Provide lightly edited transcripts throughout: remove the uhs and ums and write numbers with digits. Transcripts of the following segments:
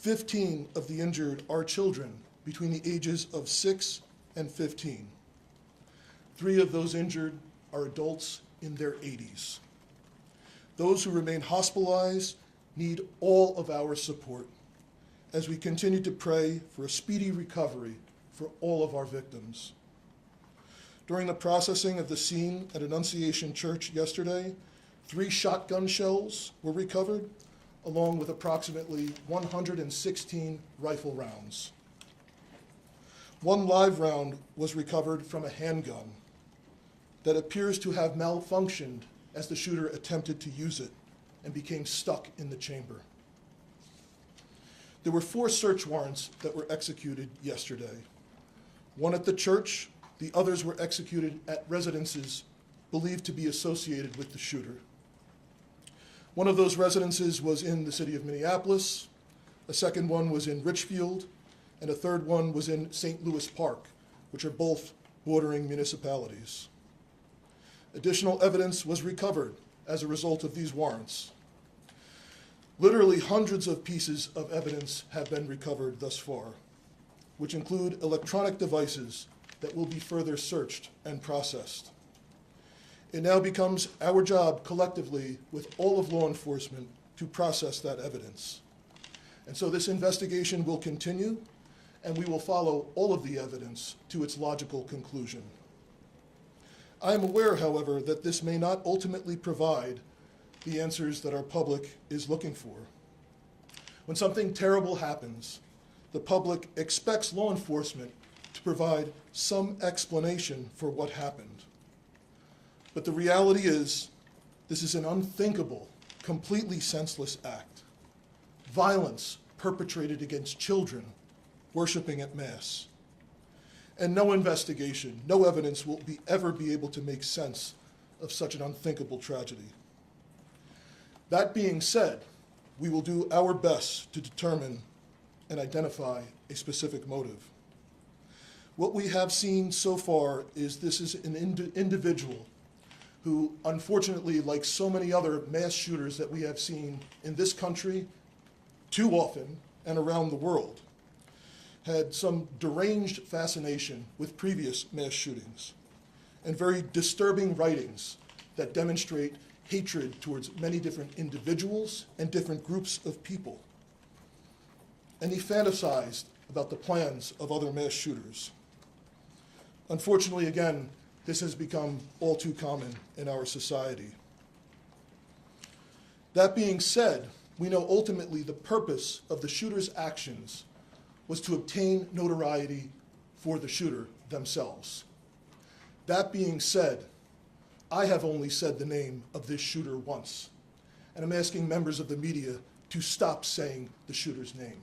15 of the injured are children between the ages of 6 and 15. 3 of those injured are adults in their 80s. Those who remain hospitalized need all of our support as we continue to pray for a speedy recovery for all of our victims. During the processing of the scene at Annunciation Church yesterday, 3 shotgun shells were recovered, along with approximately 116 rifle rounds. 1 live round was recovered from a handgun that appears to have malfunctioned as the shooter attempted to use it and became stuck in the chamber. There were 4 search warrants that were executed yesterday. 1 at the church, the others were executed at residences believed to be associated with the shooter. One of those residences was in the city of Minneapolis, a second one was in Richfield, and a third one was in St. Louis Park, which are both bordering municipalities. Additional evidence was recovered as a result of these warrants. Literally hundreds of pieces of evidence have been recovered thus far, which include electronic devices that will be further searched and processed. It now becomes our job collectively with all of law enforcement to process that evidence. And so this investigation will continue, and we will follow all of the evidence to its logical conclusion. I am aware, however, that this may not ultimately provide the answers that our public is looking for. When something terrible happens, the public expects law enforcement to provide some explanation for what happened. But the reality is, this is an unthinkable, completely senseless act. Violence perpetrated against children worshiping at Mass. And no investigation, no evidence will ever be able to make sense of such an unthinkable tragedy. That being said, we will do our best to determine and identify a specific motive. What we have seen so far is this is an individual who, unfortunately, like so many other mass shooters that we have seen in this country too often and around the world, had some deranged fascination with previous mass shootings and very disturbing writings that demonstrate hatred towards many different individuals and different groups of people. And he fantasized about the plans of other mass shooters. Unfortunately, again, this has become all too common in our society. That being said, we know ultimately the purpose of the shooter's actions was to obtain notoriety for the shooter themselves. That being said, I have only said the name of this shooter once, and I'm asking members of the media to stop saying the shooter's name.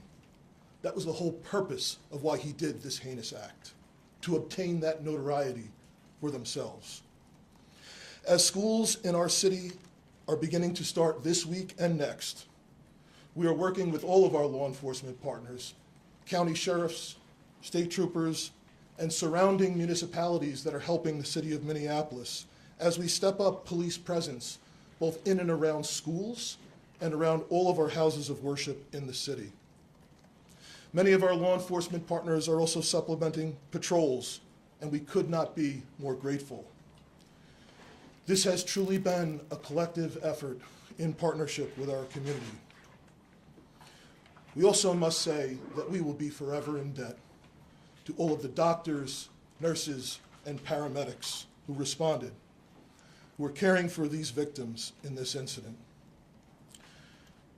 That was the whole purpose of why he did this heinous act, to obtain that notoriety for themselves. As schools in our city are beginning to start this week and next, we are working with all of our law enforcement partners, county sheriffs, state troopers, and surrounding municipalities that are helping the city of Minneapolis as we step up police presence both in and around schools and around all of our houses of worship in the city. Many of our law enforcement partners are also supplementing patrols, and we could not be more grateful. This has truly been a collective effort in partnership with our community. We also must say that we will be forever in debt to all of the doctors, nurses, and paramedics who responded, who are caring for these victims in this incident.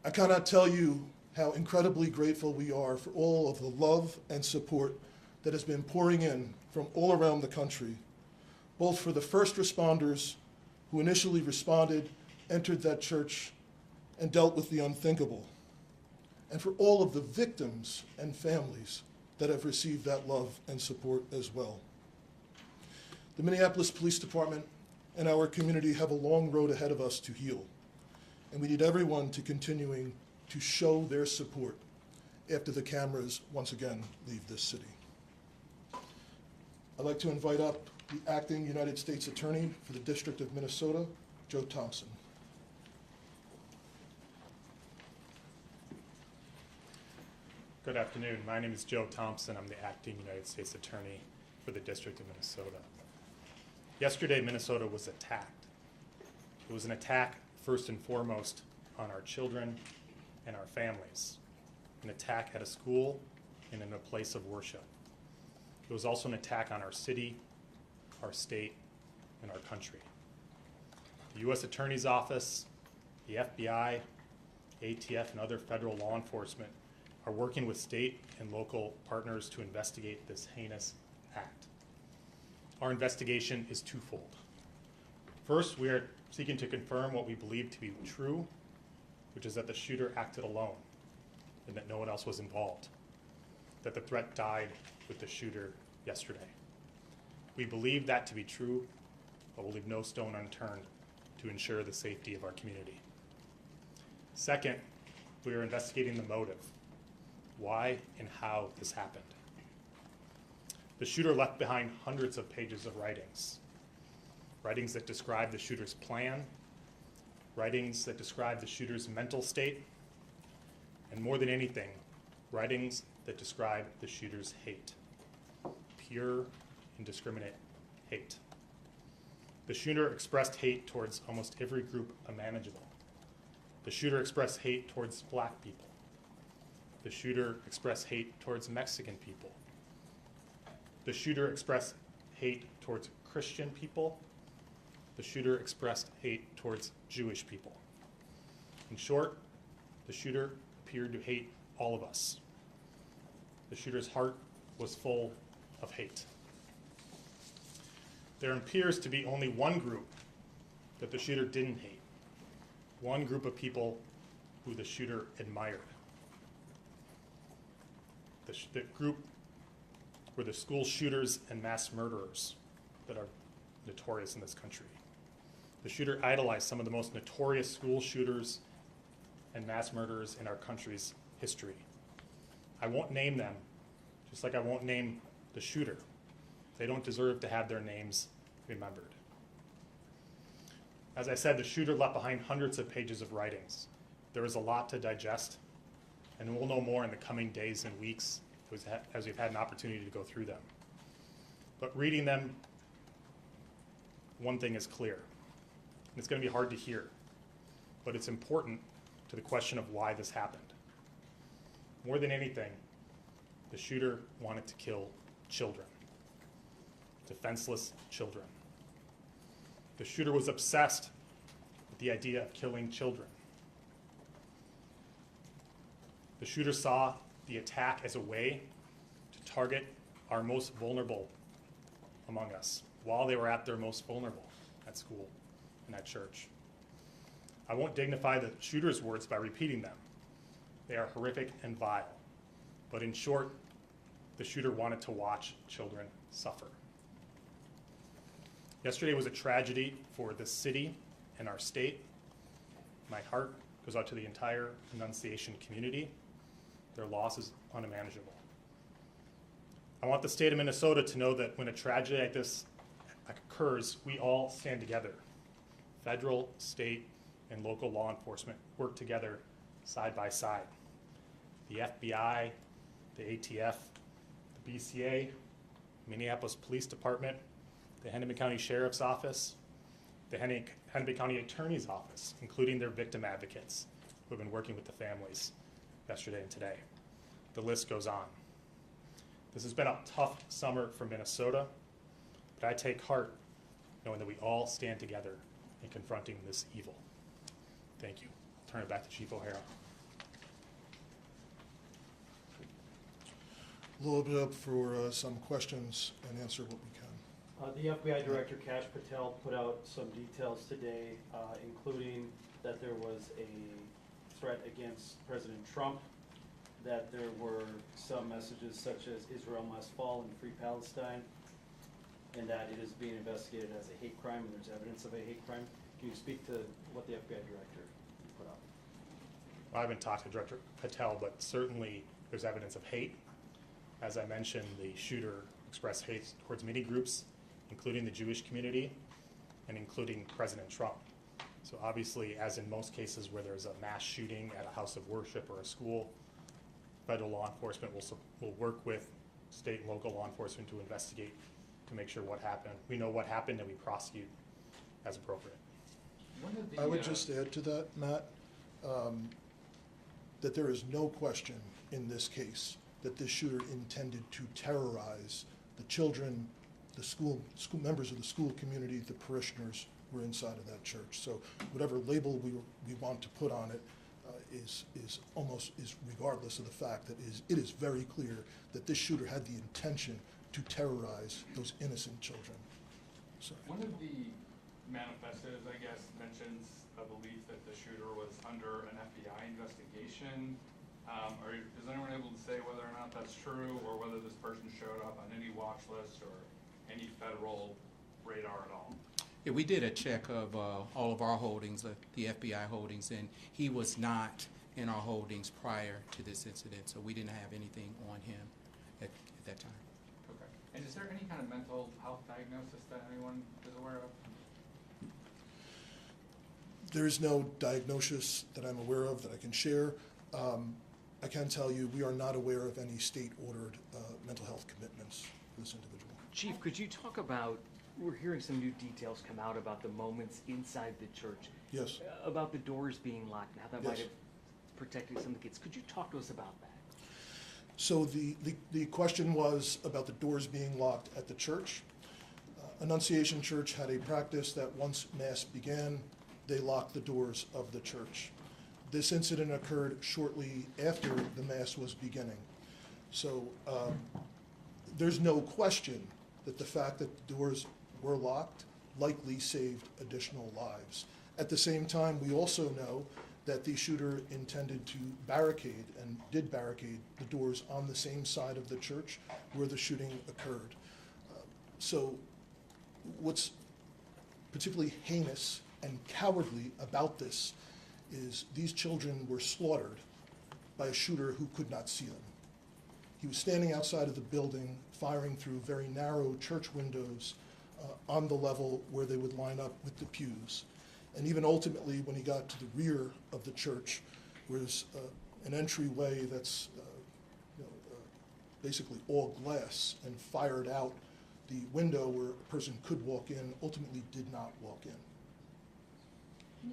I cannot tell you how incredibly grateful we are for all of the love and support that has been pouring in from all around the country, both for the first responders who initially responded, entered that church, and dealt with the unthinkable, and for all of the victims and families that have received that love and support as well. The Minneapolis Police Department and our community have a long road ahead of us to heal, and we need everyone to continuing to show their support after the cameras once again leave this city. I'd like to invite up the Acting United States Attorney for the District of Minnesota, Joe Thompson. Good afternoon. My name is Joe Thompson. I'm the acting United States Attorney for the District of Minnesota. Yesterday, Minnesota was attacked. It was an attack first and foremost on our children and our families, an attack at a school and in a place of worship. It was also an attack on our city, our state, and our country. The U.S. Attorney's Office, the FBI, ATF, and other federal law enforcement are working with state and local partners to investigate this heinous act. Our investigation is twofold. First, we are seeking to confirm what we believe to be true, which is that the shooter acted alone and that no one else was involved, that the threat died with the shooter yesterday. We believe that to be true, but we'll leave no stone unturned to ensure the safety of our community. Second, we are investigating the motive, why and how this happened. The shooter left behind hundreds of pages of writings that describe the shooter's plan, writings that describe the shooter's mental state, and more than anything, writings that describe the shooter's hate, pure, indiscriminate hate. The shooter expressed hate towards almost every group imaginable. The shooter expressed hate towards black people. The shooter expressed hate towards Mexican people. The shooter expressed hate towards Christian people. The shooter expressed hate towards Jewish people. In short, the shooter appeared to hate all of us. The shooter's heart was full of hate. There appears to be only one group that the shooter didn't hate, one group of people who the shooter admired. The group were the school shooters and mass murderers that are notorious in this country. The shooter idolized some of the most notorious school shooters and mass murderers in our country's history. I won't name them, just like I won't name the shooter. They don't deserve to have their names remembered. As I said, the shooter left behind hundreds of pages of writings. There is a lot to digest, and we'll know more in the coming days and weeks as we've had an opportunity to go through them. But reading them, one thing is clear, and it's going to be hard to hear, but it's important to the question of why this happened. More than anything, the shooter wanted to kill children, defenseless children. The shooter was obsessed with the idea of killing children. The shooter saw the attack as a way to target our most vulnerable among us while they were at their most vulnerable at school and at church. I won't dignify the shooter's words by repeating them. They are horrific and vile. But in short, the shooter wanted to watch children suffer. Yesterday was a tragedy for the city and our state. My heart goes out to the entire Annunciation community. Their loss is unimaginable. I want the state of Minnesota to know that when a tragedy like this occurs, we all stand together. Federal, state, and local law enforcement work together side by side. The FBI, the ATF, the BCA, Minneapolis Police Department, the Hennepin County Sheriff's Office, the Hennepin County Attorney's Office, including their victim advocates who have been working with the families yesterday and today. The list goes on. This has been a tough summer for Minnesota, but I take heart knowing that we all stand together in confronting this evil. Thank you. I'll turn it back to Chief O'Hara. Load it up for some questions and answer what we can. The FBI Director Kash Patel put out some details today, including that there was a threat against President Trump, that there were some messages such as Israel must fall and free Palestine, and that it is being investigated as a hate crime and there's evidence of a hate crime. Can you speak to what the FBI Director put out? Well, I haven't talked to Director Patel, but certainly there's evidence of hate. As I mentioned, the shooter expressed hate towards many groups, including the Jewish community and including President Trump. So obviously, as in most cases where there's a mass shooting at a house of worship or a school, federal law enforcement will work with state and local law enforcement to investigate, to make sure what happened. We know what happened and we prosecute as appropriate. I would just add to that, Matt, that there is no question in this case that this shooter intended to terrorize the children, the school members of the school community, the parishioners who were inside of that church. So whatever label we want to put on it is regardless of the fact that it is very clear that this shooter had the intention to terrorize those innocent children. So. One of the manifestos, I guess, mentions a belief that the shooter was under an FBI investigation. Is anyone able to say whether or not that's true, or whether this person showed up on any watch list or any federal radar at all? Yeah, we did a check of all of our holdings, the FBI holdings, and he was not in our holdings prior to this incident, so we didn't have anything on him at that time. Okay. And is there any kind of mental health diagnosis that anyone is aware of? There is no diagnosis that I'm aware of that I can share. I can tell you we are not aware of any state-ordered mental health commitments for this individual. Chief, could you talk about, we're hearing some new details come out about the moments inside the church. Yes. About the doors being locked and how that might Yes. have protected some of the kids. Could you talk to us about that? So the question was about the doors being locked at the church. Annunciation Church had a practice that once Mass began, they locked the doors of the church. This incident occurred shortly after the Mass was beginning. So there's no question that the fact that the doors were locked likely saved additional lives. At the same time, we also know that the shooter intended to barricade and did barricade the doors on the same side of the church where the shooting occurred. So what's particularly heinous and cowardly about this is these children were slaughtered by a shooter who could not see them. He was standing outside of the building, firing through very narrow church windows on the level where they would line up with the pews. And even ultimately, when he got to the rear of the church, was an entryway that's basically all glass, and fired out the window where a person could walk in, ultimately did not walk in.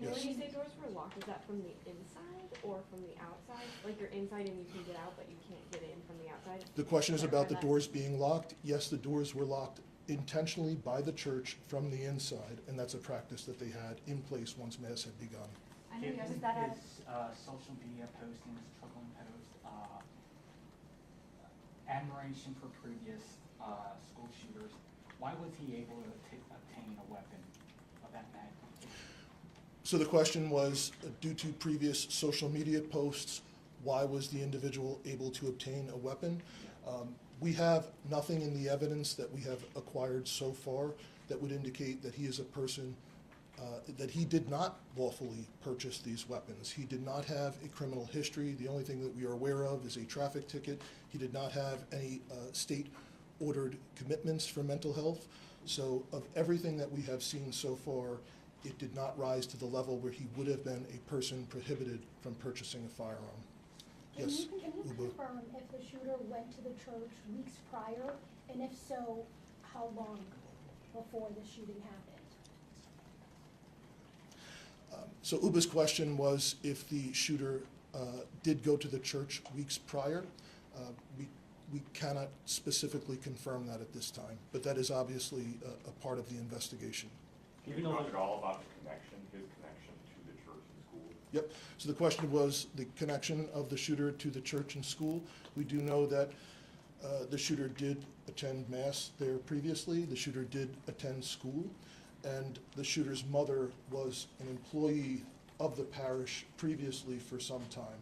Yes. When you say doors were locked, is that from the inside or from the outside? Like you're inside and you can get out, but you can't get in from the outside? The question is about the Clarify that. doors being locked. Yes, the doors were locked intentionally by the church from the inside, and that's a practice that they had in place once Mass had begun. I know, Given was that at, his social media postings, troubling post, admiration for previous school shooters, why was he able to obtain a weapon of that magnitude? So the question was, due to previous social media posts, why was the individual able to obtain a weapon? We have nothing in the evidence that we have acquired so far that would indicate that he is a person, that he did not lawfully purchase these weapons. He did not have a criminal history. The only thing that we are aware of is a traffic ticket. He did not have any state-ordered commitments for mental health. So of everything that we have seen so far, it did not rise to the level where he would have been a person prohibited from purchasing a firearm. Can Yes, you Ubu. confirm if the shooter went to the church weeks prior, and if so, how long before the shooting happened? So Uba's question was if the shooter did go to the church weeks prior. We cannot specifically confirm that at this time, but that is obviously a part of the investigation. Can you talk at all about the connection, his connection to the church and school? Yep, so the question was the connection of the shooter to the church and school. We do know that the shooter did attend Mass there previously. The shooter did attend school, and the shooter's mother was an employee of the parish previously for some time.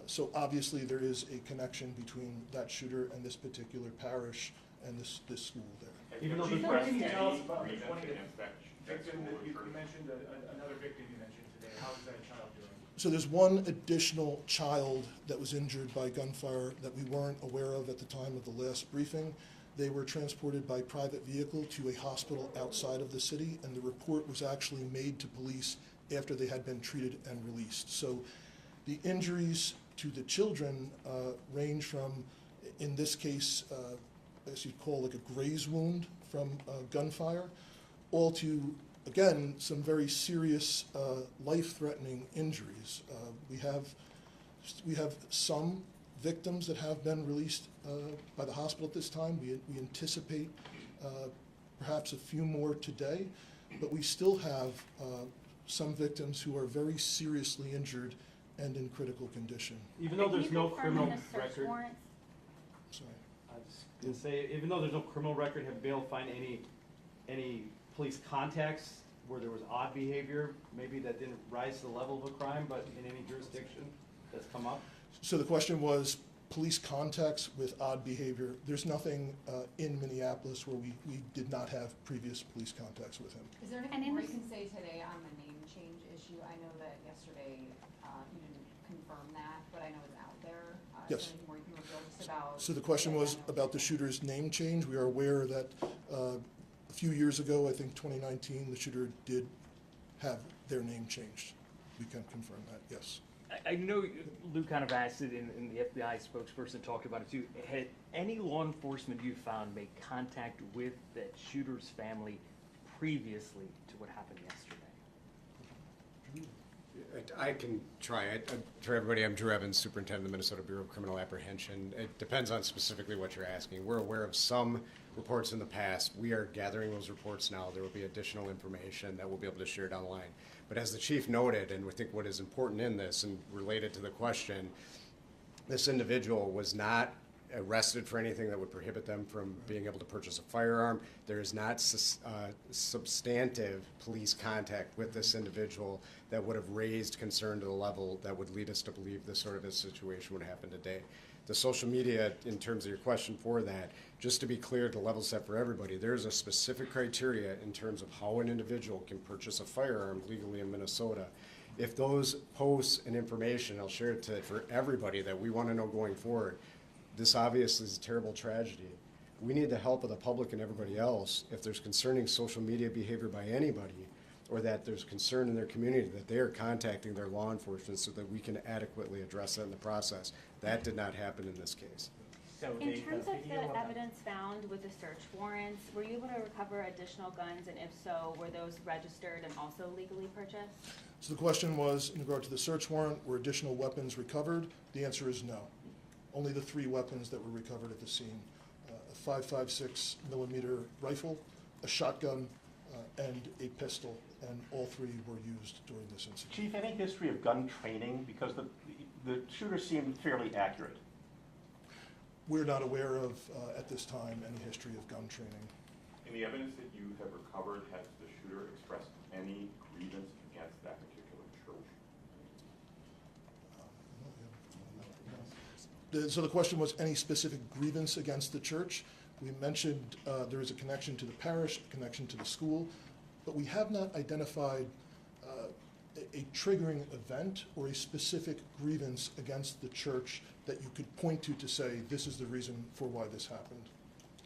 So obviously there is a connection between that shooter and this particular parish and this school there. Have Even you though the expressed question- any tell us about the reason 20 to inspect that Victim school that or you church? mentioned, another victim you mentioned today, how is that child doing? So there's one additional child that was injured by gunfire that we weren't aware of at the time of the last briefing. They were transported by private vehicle to a hospital outside of the city, and the report was actually made to police after they had been treated and released. So the injuries to the children range from, in this case, as you'd call like a graze wound from gunfire, all to, again, some very serious life-threatening injuries. We have some victims that have been released by the hospital at this time. We anticipate perhaps a few more today, but we still have some victims who are very seriously injured and in critical condition. Even though there's no criminal record, Sorry. I was gonna say, even though there's no criminal record, have you been able to find any police contacts where there was odd behavior, maybe that didn't rise to the level of a crime, but in any jurisdiction that's come up? So the question was police contacts with odd behavior. There's nothing in Minneapolis where we did not have previous police contacts with him. Is there anything more you can say today on the name change issue? I know that yesterday you didn't confirm that, but I know it's out there. Yes. Is there anything more you can reveal just about? So the question was about the shooter's name change. We are aware that a few years ago, I think 2019, the shooter did have their name changed. We can confirm that, yes. I know Lou kind of asked it, and the FBI spokesperson talked about it too. Had any law enforcement you found made contact with that shooter's family previously to what happened yesterday? I can try. For everybody, I'm Drew Evans, Superintendent of the Minnesota Bureau of Criminal Apprehension. It depends on specifically what you're asking. We're aware of some reports in the past. We are gathering those reports now. There will be additional information that we'll be able to share down the line. But as the chief noted, and we think what is important in this and related to the question, this individual was not arrested for anything that would prohibit them from being able to purchase a firearm. There is not substantive police contact with this individual that would have raised concern to the level that would lead us to believe this sort of a situation would happen today. The social media, in terms of your question for that, just to be clear, to level set for everybody, there's a specific criteria in terms of how an individual can purchase a firearm legally in Minnesota. If those posts and information, I'll share it for everybody that we want to know going forward, this obviously is a terrible tragedy. We need the help of the public and everybody else if there's concerning social media behavior by anybody, or that there's concern in their community that they are contacting their law enforcement so that we can adequately address that in the process. That did not happen in this case. So in terms of the evidence found with the search warrants, were you able to recover additional guns, and if so, were those registered and also legally purchased? So the question was, in regard to the search warrant, were additional weapons recovered? The answer is no. Only the 3 weapons that were recovered at the scene: a .556 millimeter rifle, a shotgun, and a pistol, and all 3 were used during this incident. Chief, any history of gun training? Because the shooter seemed fairly accurate. We're not aware of, at this time, any history of gun training. In the evidence that you have recovered, has the shooter expressed any grievance against that particular church? So the question was any specific grievance against the church. We mentioned there is a connection to the parish, a connection to the school, but we have not identified a triggering event or a specific grievance against the church that you could point to say this is the reason for why this happened.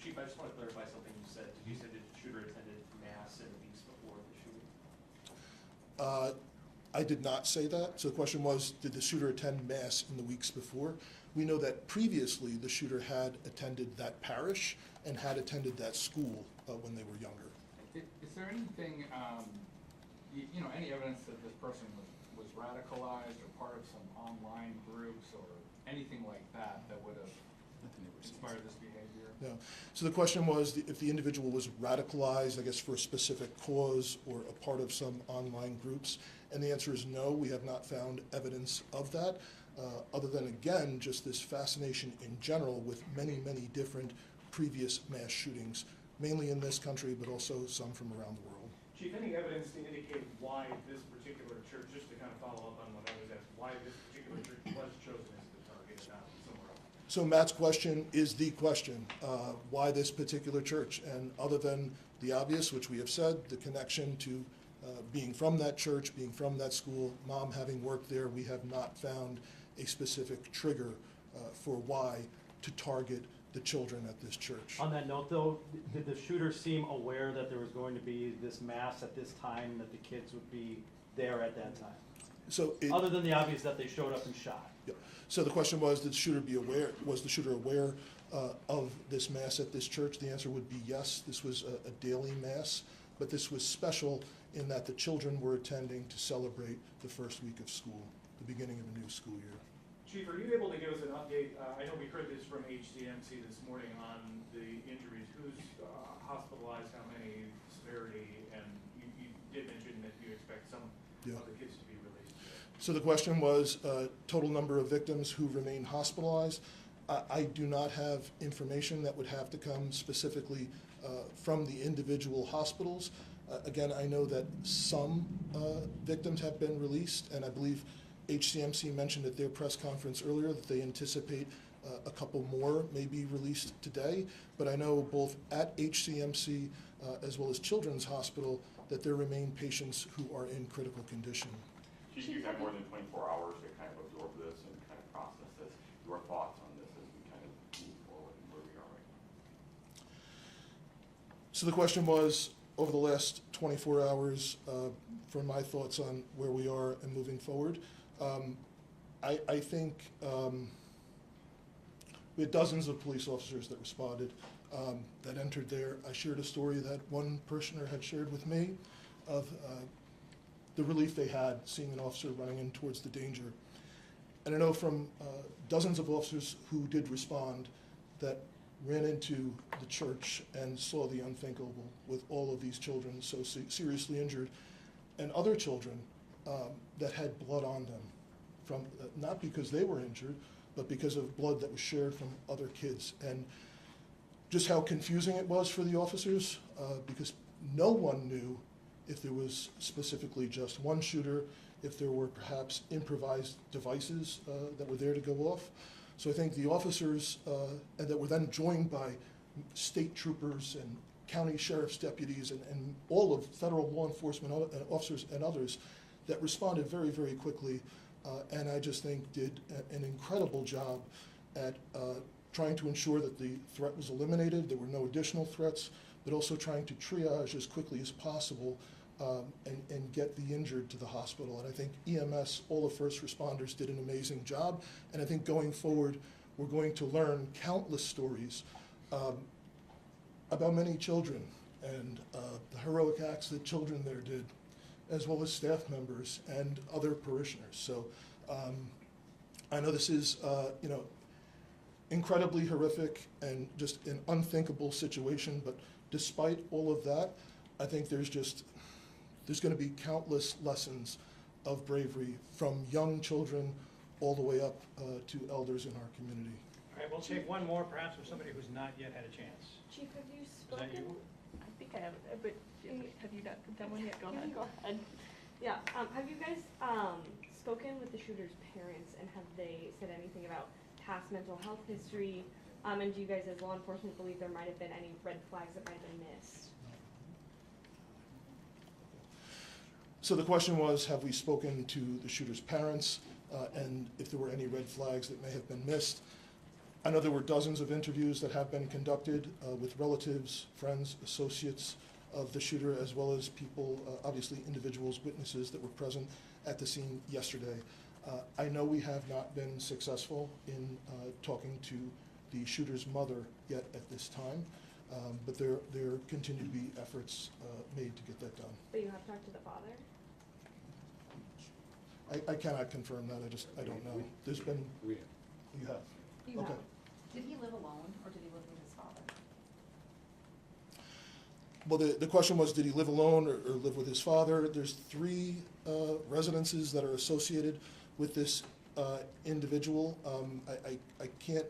Chief, I just want to clarify something you said. You said that the shooter attended mass in the weeks before the shooting? I did not say that. So the question was, did the shooter attend mass in the weeks before? We know that previously the shooter had attended that parish and had attended that school when they were younger. Is there anything, any evidence that this person was radicalized or part of some online groups or anything like that that would have inspired this behavior? No. So the question was if the individual was radicalized, I guess, for a specific cause or a part of some online groups. And the answer is no, we have not found evidence of that, other than, again, just this fascination in general with many, many different previous mass shootings, mainly in this country, but also some from around the world. Chief, any evidence to indicate why this particular church, just to kind of follow up on what I was asked, why this particular church was chosen as the target and not somewhere else? So Matt's question is the question, why this particular church? And other than the obvious, which we have said, the connection to being from that church, being from that school, mom having worked there, we have not found a specific trigger for why to target the children at this church. On that note, though, did the shooter seem aware that there was going to be this mass at this time, that the kids would be there at that time? So it, Other than the obvious that they showed up and shot. yeah. So the question was, did the shooter was the shooter aware of this mass at this church? The answer would be yes. This was a daily mass, but this was special in that the children were attending to celebrate the first week of school, the beginning of a new school year. Chief, are you able to give us an update? I know we heard this from HCMC this morning on the injuries. Who's hospitalized, how many, severity, and you did mention that you expect some of the kids to be released today. So the question was total number of victims who remain hospitalized. I do not have information that would have to come specifically from the individual hospitals. Again, I know that some victims have been released, and I believe HCMC mentioned at their press conference earlier that they anticipate a couple more may be released today. But I know both at HCMC as well as Children's Hospital that there remain patients who are in critical condition. Chief, you have more than 24 hours to kind of absorb this and kind of process this. Your thoughts on this as we kind of move forward and where we are right now? So the question was, over the last 24 hours, for my thoughts on where we are and moving forward. I think we had dozens of police officers that responded, that entered there. I shared a story that one parishioner had shared with me of the relief they had seeing an officer running in towards the danger. And I know from dozens of officers who did respond that ran into the church and saw the unthinkable with all of these children so seriously injured, and other children that had blood on them, from not because they were injured, but because of blood that was shared from other kids. And just how confusing it was for the officers, because no one knew if there was specifically just one shooter, if there were perhaps improvised devices that were there to go off. So I think the officers, and that were then joined by state troopers and county sheriff's deputies and all of federal law enforcement officers and others that responded very, very quickly, and I just think did an incredible job at trying to ensure that the threat was eliminated, there were no additional threats, but also trying to triage as quickly as possible and get the injured to the hospital. And I think EMS, all the first responders, did an amazing job. And I think going forward, we're going to learn countless stories about many children and the heroic acts that children there did, as well as staff members and other parishioners. So I know this is, incredibly horrific and just an unthinkable situation, but despite all of that, I think there's going to be countless lessons of bravery from young children all the way up to elders in our community. All right, we'll take one more, perhaps from somebody who's not yet had a chance. Chief, have you Is spoken? that you? I think I have, but have you not done one yet? Go ahead. Go ahead. Yeah, have you guys spoken with the shooter's parents, and have they said anything about past mental health history? And do you guys as law enforcement believe there might have been any red flags that might have been missed? So the question was, have we spoken to the shooter's parents and if there were any red flags that may have been missed? I know there were dozens of interviews that have been conducted with relatives, friends, associates of the shooter, as well as people, obviously individuals, witnesses that were present at the scene yesterday. I know we have not been successful in talking to the shooter's mother yet at this time, but there continue to be efforts made to get that done. But you have talked to the father? I cannot confirm that, I don't know. There's been, you have? You Okay. have. Did he live alone, or did he live with his father? Well, the question was, did he live alone or live with his father? There's 3 residences that are associated with this individual. I can't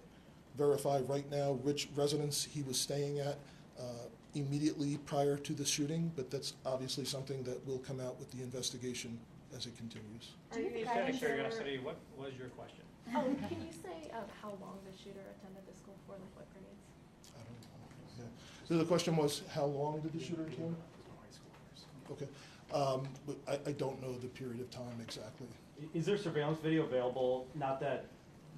verify right now which residence he was staying at immediately prior to the shooting, but that's obviously something that will come out with the investigation as it continues. Just out of curiosity, what was your question? Oh, can you say how long the shooter attended the school for, like what grades? I don't know. Yeah. So the question was, how long did the shooter attend? Okay. But I don't know the period of time exactly. Is there surveillance video available, not that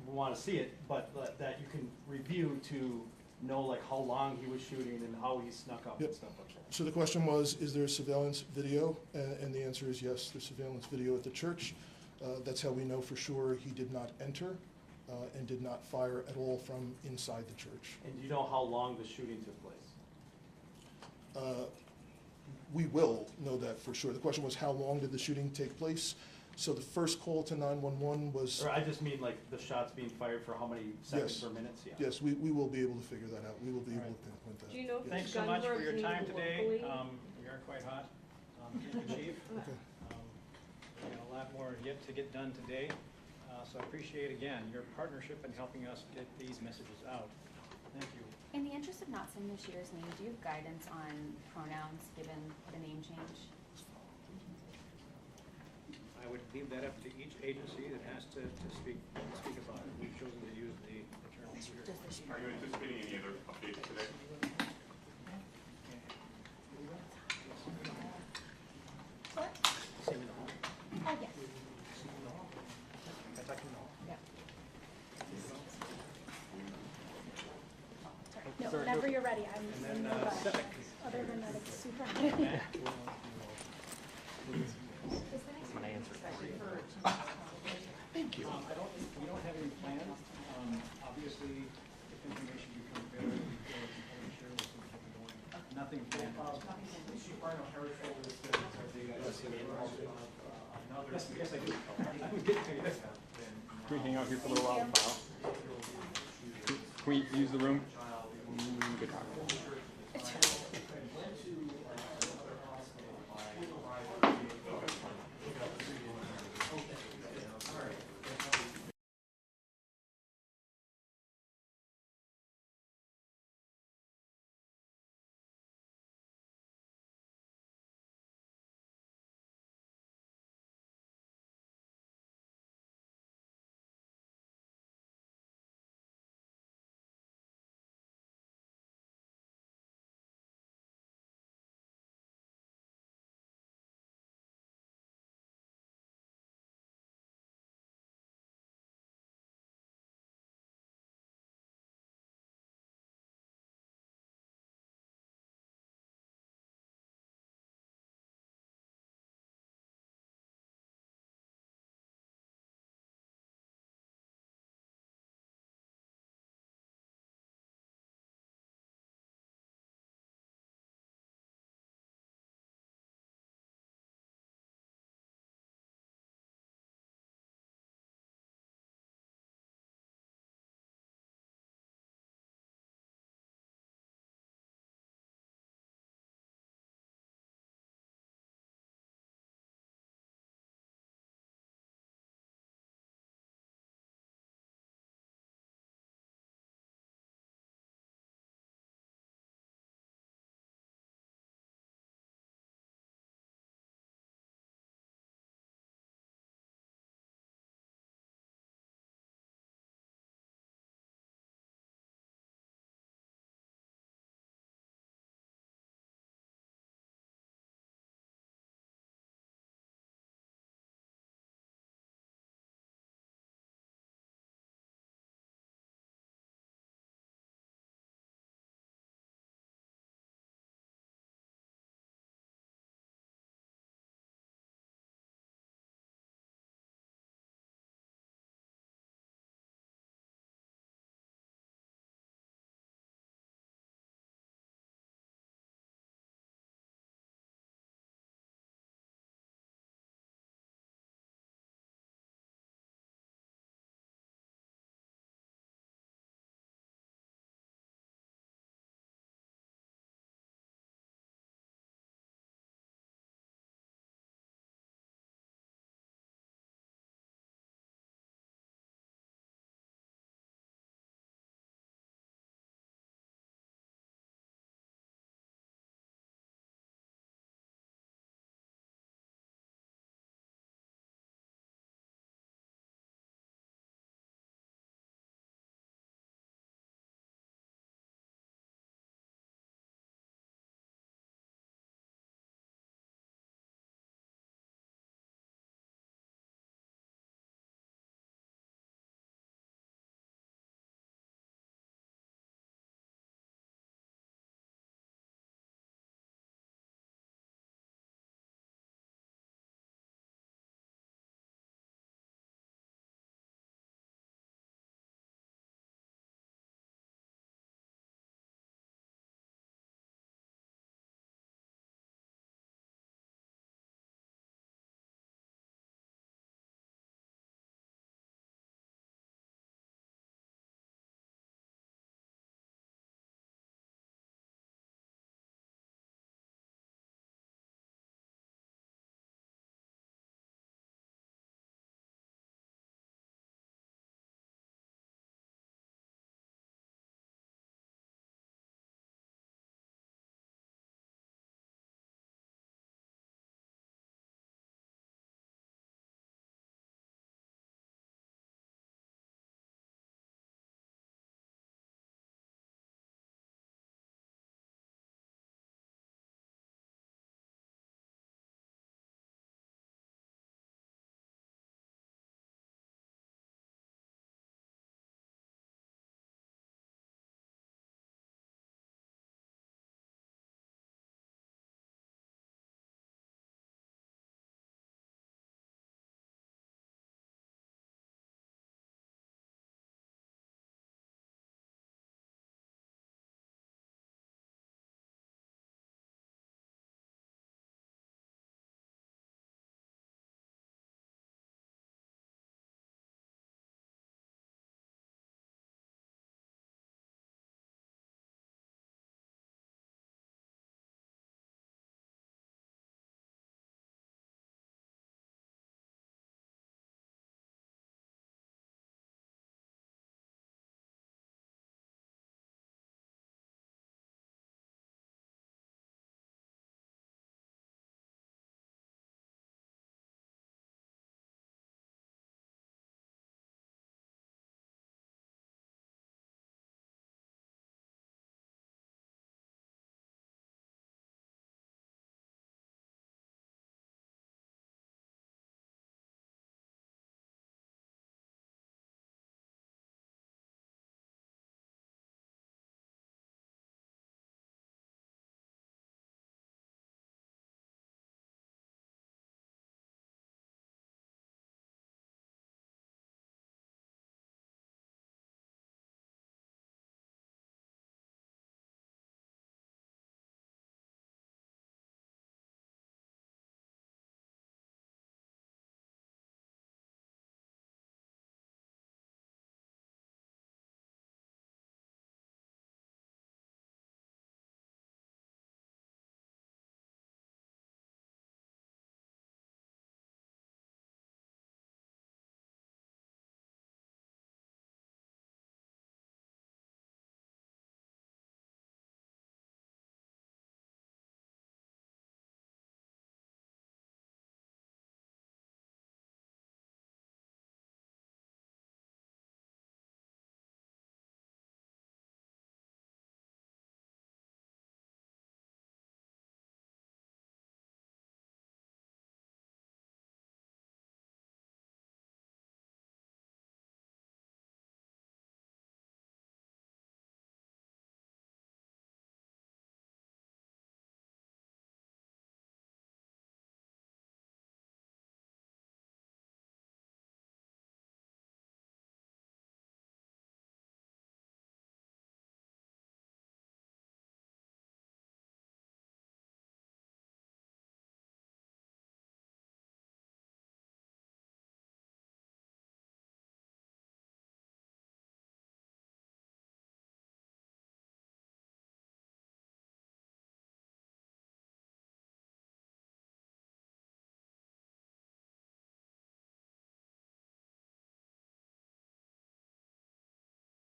we want to see it, but that you can review to know like how long he was shooting and how he snuck up and stuff like that? So the question was, is there surveillance video? And the answer is yes, there's surveillance video at the church, That's how we know for sure he did not enter and did not fire at all from inside the church. And do you know how long the shooting took place? We will know that for sure. The question was, how long did the shooting take place? So the first call to 911 was... Or I just mean like the shots being fired for how many seconds Yes. or minutes? Yeah. Yes, we will be able to figure that out. We will be able to pinpoint that. Do you know if Yes. Thanks so guns much were for your time obtained today. locally? We are quite hot. Thank you, Chief. Okay. We got a lot more yet to get done today. So I appreciate, again, your partnership in helping us get these messages out. Thank you. In the interest of not saying the shooter's name, do you have guidance on pronouns given the name change? I would leave that up to each agency that has to speak about it. We've chosen to use the term shooter. Are you anticipating any other updates today? What? Same in the home. Oh, yes. Kentucky, no. No, whenever you're ready, I'm And in then, no rush. civic. Other than that, it's super hot. I'm gonna answer that. Thank you. We don't have any plans. Obviously, if information becomes available, we feel it's important to share with some people going. Nothing planned. Yes, I do. Can we hang out here for a little while? Can we use the room? Good talk.